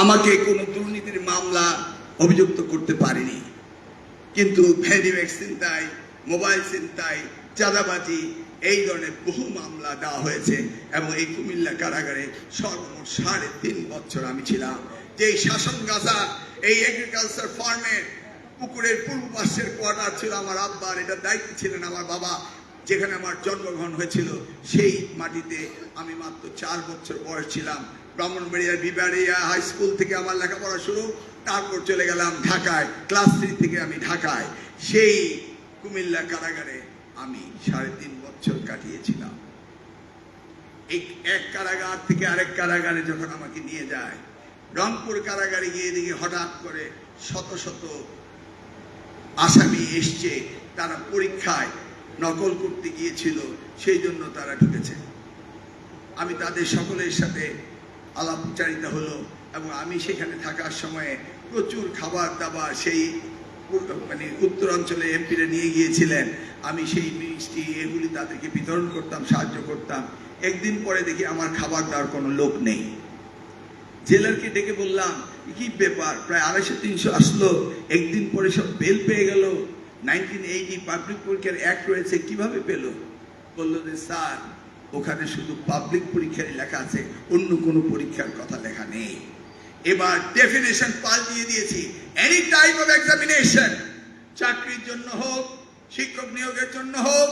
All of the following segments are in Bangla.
আমাকে কোনো দুর্নীতির মামলা অভিযুক্ত করতে পারেনি, কিন্তু ভ্যানি ব্যাগ ছিনতাই, মোবাইল ছিনতাই, চাঁদাবাজি এই ধরনের বহু মামলা দেওয়া হয়েছে। এবং এই কুমিল্লা কারাগারে সর্বমোট 3.5 বছর আমি ছিলাম। যে শাসনগাছা, এই এগ্রিকালচার ফার্মের পুকুরের পূর্ব পাশের কোয়ার্টার ছিল আমার আব্বার, এটার দায়িত্ব ছিলেন আমার বাবা। যেখানে আমার জন্মগ্রহণ হয়েছিল সেই মাটিতে আমি মাত্র 4 বছর বয়স ছিলাম। ব্রাহ্মণবাড়িয়ার বিবাড়িয়া হাই স্কুল থেকে আমার লেখাপড়া শুরু, তারপর চলে গেলাম ঢাকায়, ক্লাস 3 থেকে আমি ঢাকায়। সেই কুমিল্লা কারাগারে আমি 3.5 বছর কাটিয়েছিলাম। এক কারাগার থেকে আরেক কারাগারে যখন আমাকে নিয়ে যায়, রংপুর কারাগারে গিয়ে দেখি হঠাৎ করে শত শত আসামি এসছে, তারা পরীক্ষায় নকল করতে গিয়েছিল, সেই জন্য তারা ঢুকেছে। আমি তাদের সকলের সাথে আলাপচারিতা হলো এবং আমি সেখানে থাকার সময়ে প্রচুর খাবার দাবার সেই উত্তরাঞ্চলে এমপিরা নিয়ে গিয়েছিলেন, আমি সেই মিষ্টি এগুলি তাদেরকে বিতরণ করতাম, সাহায্য করতাম। একদিন পরে দেখি আমার খাবার দেওয়ার কোনো লোক নেই। জেলারকে ডেকে বললাম, কি ব্যাপার, প্রায় 250-300 আসলো, একদিন পরে সব বেল পেয়ে গেল, 1980 পাবলিক পরীক্ষার অ্যাক্ট রয়েছে, কিভাবে পেল? বললো যে স্যার, ওখানে শুধু পাবলিক পরীক্ষারই লেখা আছে, অন্য কোনো পরীক্ষার কথা লেখা নেই। এবার ডেফিনেশন পাল্টিয়ে দিয়েছি, এনি টাইপ অফ এক্সামিনেশন, চাকরির জন্য হোক, শিক্ষক নিয়োগের জন্য হোক,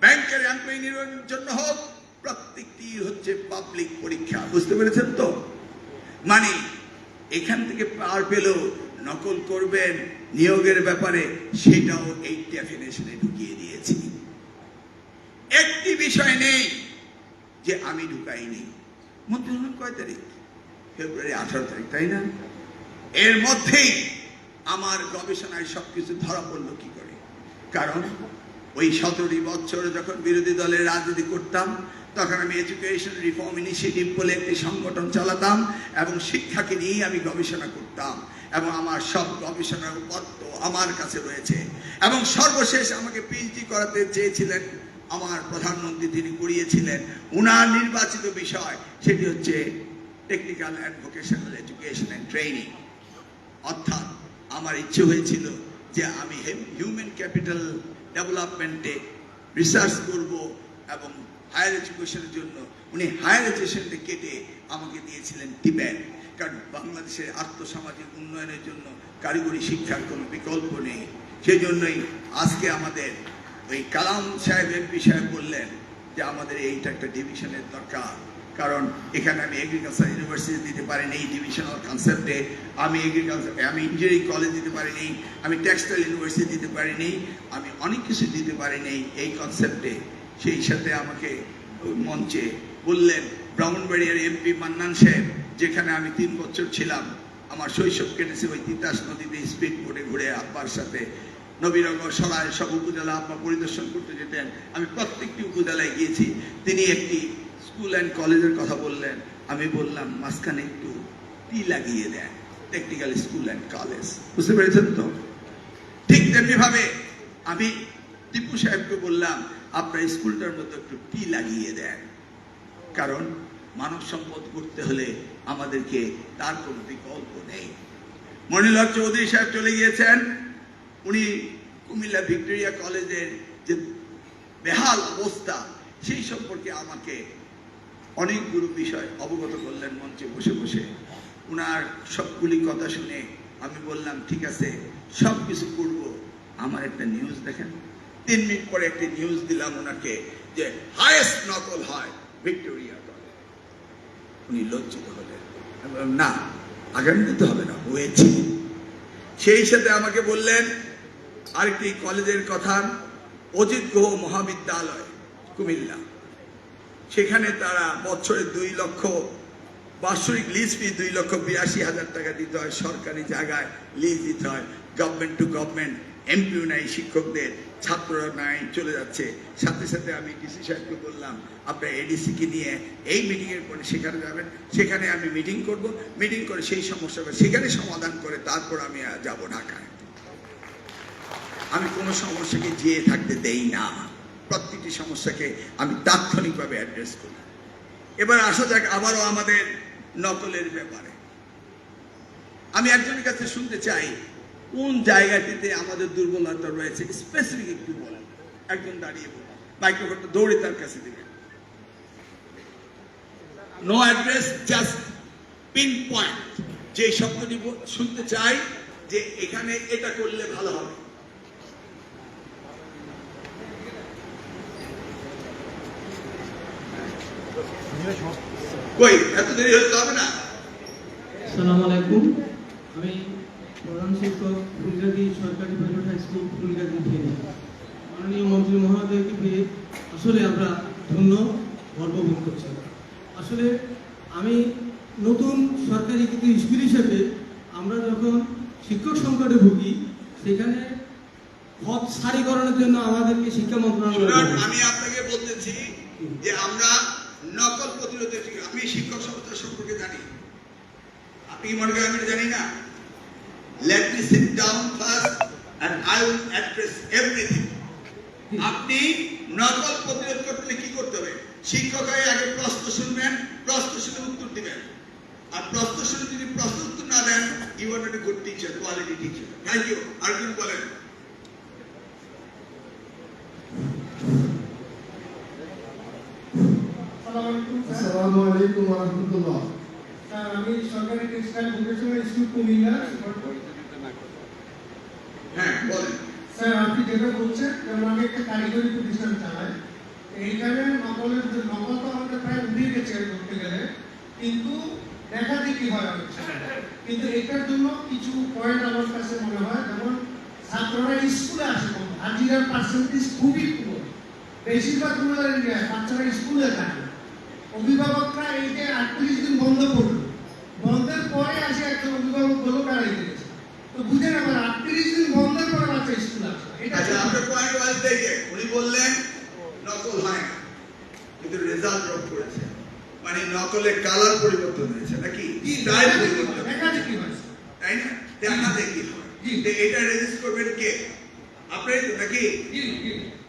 ব্যাংকের এমপ্লয়ি নিয়োগের জন্য হোক, প্রত্যেকটি হচ্ছে পাবলিক পরীক্ষা। বুঝতে পেরেছেন তো? মানে এখান থেকে পার পেলেও নকল করবেন নিয়োগের ব্যাপারে, সেটাও এই ডেফিনেশনে ঢুকিয়ে দিয়েছি। একটি বিষয় নেই যে আমি ঢুকাইনি। মন্ত্রী হলেন কয় তারিখ? ফেব্রুয়ারি 18 তারিখ, তাই না? এর মধ্যেই আমার গবেষণায় সবকিছু ধরা পড়লো কি করে? কারণ ওই 17 বছর যখন বিরোধী দলের রাজনীতি করতাম, তখন আমি এডুকেশন রিফর্ম ইনিশিয়েটিভ বলে একটি সংগঠন চালাতাম এবং শিক্ষাকে নিয়েই আমি গবেষণা করতাম। এবং আমার সব গবেষণার পত্র আমার কাছে রয়েছে। এবং সর্বশেষ আমাকে পিএইচডি করাতে চেয়েছিলেন আমার প্রধানমন্ত্রী, তিনি করিয়েছিলেন। উনার নির্বাচিত বিষয় সেটি হচ্ছে technical and vocational education and training. অর্থাৎ আমার ইচ্ছে হয়েছিল যে আমি হিউম্যান ক্যাপিটাল ডেভেলপমেন্টে রিসার্চ করব এবং হায়ার এডুকেশনের জন্য উনি হায়ার এডুকেশনকে কেটে আমাকে দিয়েছিলেন টিবেট। কারণ বাংলাদেশের আর্থসামাজিক উন্নয়নের জন্য কারিগরি শিক্ষার কোনো বিকল্প নেই। সেই জন্যই আজকে আমাদের ওই কালাম সাহেব এমপি সাহেব বললেন যে আমাদের এইটা একটা ডিভিশনের দরকার। কারণ এখানে আমি এগ্রিকালচার ইউনিভার্সিটি দিতে পারিনি এই ডিভিশনাল কনসেপ্টে, আমি ইঞ্জিনিয়ারিং কলেজ দিতে পারিনি, আমি টেক্সটাইল ইউনিভার্সিটি দিতে পারিনি, আমি অনেক কিছু দিতে পারিনি এই কনসেপ্টে। সেই সাথে আমাকে মঞ্চে বললেন ব্রাহ্মণবাড়িয়ার এমপি মান্নান সাহেব, যেখানে আমি 3 বছর ছিলাম, আমার শৈশব কেটেছে ওই তিতাস নদীতে স্পিড বোটে ঘুরে আব্বার সাথে। নবীনগর সরাই সব উপজেলা আব্বা পরিদর্শন করতে যেতেন, আমি প্রত্যেকটি উপজেলায় গিয়েছি। তিনি একটি স্কুল অ্যান্ড কলেজের কথা বললেন, আমি বললাম মাঝখানে একটু টি লাগিয়ে দেন, টেকনিক্যাল স্কুল অ্যান্ড কলেজ। বুঝতে পেরেছেন তো? ঠিক তেমনি ভাবে আমি টিপু সাহেবকে বললাম আপনার স্কুলটার মতো একটু টি লাগিয়ে দেন। কারণ মানব সম্পদ করতে হলে আমাদেরকে তার কোনো বিকল্প নেই। মনির হক চৌধুরী সাহেব চলে গিয়েছেন, উনি কুমিল্লা ভিক্টোরিয়া কলেজের যে বেহাল অবস্থা সেই সম্পর্কে আমাকে অনেকগুলো বিষয় অবগত করলেন মঞ্চে বসে বসে। উনার সবগুলি কথা শুনে আমি বললাম ঠিক আছে, সব কিছু করবো, আমার একটা নিউজ দেখেন। 3 মিনিট পরে একটি নিউজ দিলাম ওনাকে যে হাইয়েস্ট নকল হয় ভিক্টোরিয়া কলেজ। উনি লজ্জিত হলেন। না, আগামী দিতে হবে না, হয়েছে। সেই সাথে আমাকে বললেন আরেকটি কলেজের কথা, অজিত গুহ মহাবিদ্যালয় কুমিল্লা, সেখানে তারা বছরে 2 লক্ষ বার্ষিক লিজ ফি 2,82,000 টাকা দিতে হয়। সরকারি জায়গায় লিজ দিতে হয়, গভর্নমেন্ট টু গভর্নমেন্ট। এমপিও নাই, শিক্ষকদের, ছাত্ররা নাই, চলে যাচ্ছে। সাথে সাথে আমি ডিসি সাহেবকে বললাম আপনার এডিসিকে নিয়ে এই মিটিংয়ের পরে সেখানে যাবেন, সেখানে আমি মিটিং করব, মিটিং করে সেই সমস্যাটা সেখানে সমাধান করে তারপর আমি যাব ঢাকায়। আমি কোনো সমস্যাকে যেয়ে থাকতে দেই না, প্রত্যেকটি সমস্যাকে আমি তাৎক্ষণিকভাবে অ্যাড্রেস করি। এবার আসা যাক আবারও আমাদের নকলের ব্যাপারে। আমি একজনের কাছে শুনতে চাই কোন জায়গাটিতে আমাদের দুর্বলতা রয়েছে, স্পেসিফিক একটু বলেন। একজন দাঁড়িয়ে বলেন, মাইক্রোফোনটা দৌড়ে তার কাছে দিবেন। No address, just pin point. যে শব্দটি শুনতে চাই যে এখানে এটা করলে ভালো হবে। কই এত দেরি হতে হবে না। আসসালামু আলাইকুম, আমি প্রধান শিক্ষক ফুলগাজী সরকারি private high school Phulgazi Feni. মাননীয় মন্ত্রী মহোদয়কে পেয়ে আসলে আমরা ধন্য গর্ববোধ করছি। আসলে আমি নতুন সরকারি কিন্তু স্কুল হিসেবে আমরা যখন শিক্ষক সংকটে ভুগি সেখানে পদ সারিকরণের জন্য আমাদেরকে শিক্ষা মন্ত্রণালয়, আমি আপনাকে বলতেছি যে আমরা নকল প্রতিরোধের, আমি শিক্ষক সংস্থা সম্পর্কে জানি, আপনি কি মনে করেন আমি জানি না? Let me sit down first and I will address everything. আপনি নকল প্রতিরোধ করতে কি করতে হবে? শিক্ষক হয়ে আগে প্রশ্ন শুনবেন, প্রশ্ন শুনে উত্তর দিবেন। আর প্রশ্ন শুনে যদি প্রশ্ন উত্তর না দেন, you are not a good teacher, quality teacher. Thank you. আর কি বলেন? আসসালামু আলাইকুম ওয়া রাহমাতুল্লাহ। স্যার, আমি সরকারি টেক্সটাইল ভোকেশনাল স্কুল কুমিল্লা। হ্যাঁ বলেন। স্যার, আপনি যেটা বলছেন, যেমন আমি একটা কারিগরি প্রতিষ্ঠান চালাই, এইখানে নকলের যে নকল তো আমাদের প্রায় উঠে গেছে বলতে গেলে, কিন্তু দেখা দেখি হয় হচ্ছে। কিন্তু এটার জন্য কিছু পয়েন্ট আমার কাছে মনে হয়, যেমন ছাত্ররা স্কুলে আসে কম, হাজিরার পার্সেন্টেজ খুবই কম, বেশিরভাগ রুরাল এরিয়ায় বাচ্চারা স্কুলে থাকে। অভিভাবকরা এই যে 38 দিন বন্ধ করলো, বন্ধের পরে আসে একজন অভিভাবক বলল কারাই দিয়েছে। তো বুঝেন আমার 38 দিন বন্ধের পরে বাচ্চা স্কুল আসে। এটা আচ্ছা, আমরা পয়েন্ট ওয়াইজ দেখে উনি বললেন নকল হয় না, কিন্তু রেজাল্ট ড্রপ করেছে, মানে নকলের কালার পরিবর্তন হয়েছে নাকি স্টাইল পরিবর্তন, দেখা দেখি হয়েছে, তাই না? দেখা দেখি হয়। এটা রেজিস্টার করবেন কে? আপনারাই তো নাকি?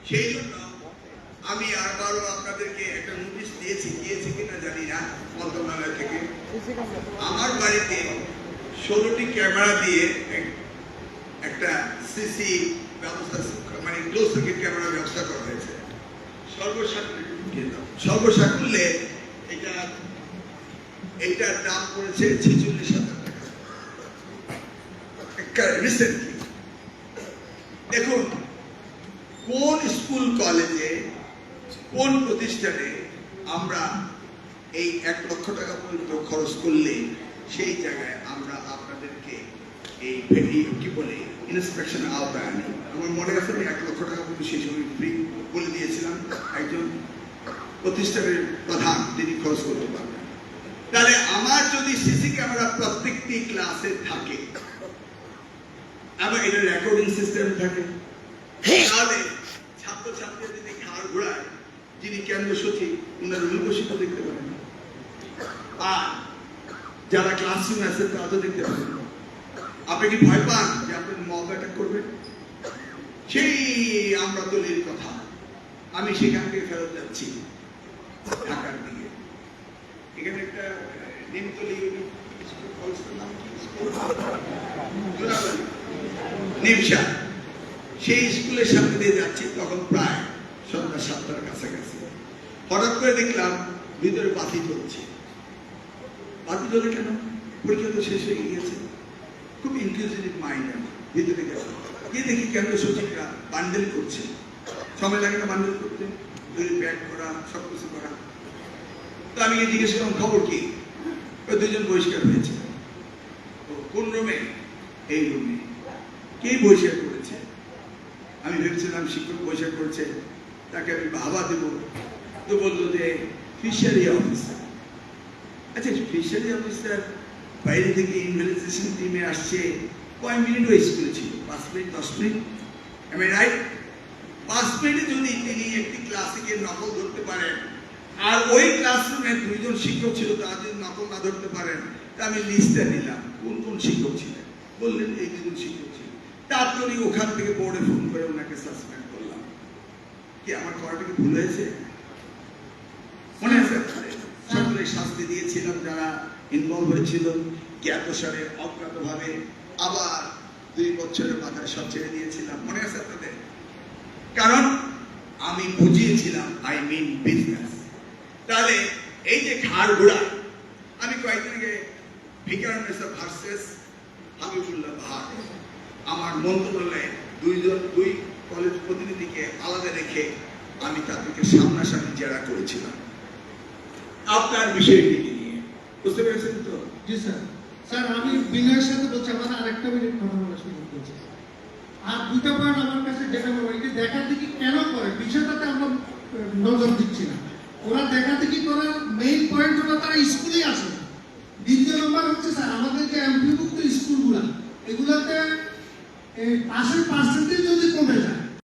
সেই জন্য আমি আবারও আপনাদেরকে একটা নোটিশ দিয়েছি, কিনা জানি না, মন্ত্রণালয় থেকে। আমার বাড়িতে 16টি ক্যামেরা দিয়ে একটা সিসি ব্যবস্থা, মানে ক্লোজ সার্কিট ক্যামেরা ব্যবস্থা করা হয়েছে। সর্বসাকুল্যে এটার দাম পড়েছে 46,000 টাকা রিসেন্টলি। দেখুন, কোন স্কুল কলেজে কোন প্রতিষ্ঠানে আমরা এই 1 লক্ষ টাকা পর্যন্ত খরচ করলে সেই জায়গায় আমরা আপনাদেরকে এই কি বলে ইন্সপেকশন আওতায় আনি। আমার মনে আছে আমি 1 লক্ষ টাকা পর্যন্ত সেই সময় ফ্রি বলে দিয়েছিলাম, একজন প্রতিষ্ঠানের প্রধান তিনি খরচ করতে পারবেন। তাহলে আমার যদি সিসি ক্যামেরা প্রত্যেকটি ক্লাসে থাকে, আবার এটা রেকর্ডিং সিস্টেম থাকে, তাহলে ছাত্রছাত্রীরা যদি ঘাড় ঘোড়ায়, যিনি কেন্দ্র সচিব ওনার অনুপস্থিত দেখতে পারেন, আর যারা ক্লাসরুমে আছে তারা তো দেখতে পারেন। আপনি কি ভয় পান যে আপনি মব অ্যাটাক করবেন? সেই আমরা দলের কথা, আমি সেখান থেকে ফেরত যাচ্ছি ঢাকার দিকে। এখানে একটা নিমতলি নিমসা, সেই স্কুলের সামনে দিয়ে যাচ্ছি, তখন প্রায় সন্ধ্যা 7টার কাছাকাছি। হঠাৎ করে দেখলাম ভিতরে বাতি জ্বলছে। বাতি জ্বলে কেন? পরীক্ষা তো শেষ হয়ে গিয়েছে। খুব ইনকিউজিটিভ মাইন্ড, আমি ভিতরে গেলাম, গিয়ে দেখি কেন্দ্র সচিবরা বান্ডেল করছে। সময় লাগে না বান্ডেল করতে, ব্যাগ করা, সবকিছু করা। তো আমি জিজ্ঞেস করলাম খবর কি? ওই 2জন বহিষ্কার হয়েছে। কোন রুমে? এই রুমে। কে বহিষ্কার করেছে? আমি ভেবেছিলাম শিক্ষক বহিষ্কার করেছে, তাকে আমি বাহবা দেব। তো বললো যে ফিশারি অফিসার। আচ্ছা, ফিশারি অফিসার বাইরে থেকে ইনভেস্টিগেশন টিমে আসছে, কয় মিনিট ওই স্কুলে ছিল? 5 মিনিট 10 মিনিট, আমি রাইট? 5 মিনিটে যদি তিনি একটি ক্লাসে গিয়ে নকল ধরতে পারেন, আর ওই ক্লাসরুমে 2জন শিক্ষক ছিল, তারা যদি নকল না ধরতে পারেন, তা আমি লিস্টটা নিলাম কোন কোন শিক্ষক ছিলেন। বললেন এই 2জন শিক্ষক ছিল। তারপরে ওখান থেকে বোর্ডে ফোন করে ওনাকে সাসপেন্ড করলাম। কি আমার করাটা কি ভুল হয়েছে? মনে আছে? সকলে শাস্তি দিয়েছিলাম যারা ইনভলভ হয়েছিল, জ্ঞাত সারে অজ্ঞাতভাবে আবার 2 বছরের মাথায় সব ছেড়ে দিয়েছিলাম, মনে আছে আপনাদের? কারণ আমি বুঝিয়েছিলাম আই মিন বিজনেস। তাহলে এই যে ঘাড় ঘোড়া, আমি কয়েকদিন আগে ভিকার ভার্সেস হাবিবুল্লাহ ভাট আমার মন্ত্রণালয়ে দুই কলেজ প্রতিনিধিকে আলাদা রেখে আমি তাদেরকে সামনাসামনি জেরা করেছিলাম আপনার বিষয়টি নিয়ে। বুঝতে পেরেছেন তো? জি স্যার। স্যার আমি বিনয়ের সাথে বলছি, আমার আরেকটা মিনিট কথা বলার সুযোগ দিয়েছি। আর দুটো পয়েন্ট আমার কাছে যেটা মনে হয়, দেখা দেখি কেন করে বিষয়টাতে আমরা নজর দিচ্ছি না। ওরা দেখা দেখি করার মেইন পয়েন্ট হলো তারা স্কুলে আসে না। দ্বিতীয় নম্বর হচ্ছে স্যার, আমাদের যে এমপিভুক্ত স্কুলগুলা, এগুলাতে পাশের পার্সেন্টেজ যদি কমে যায়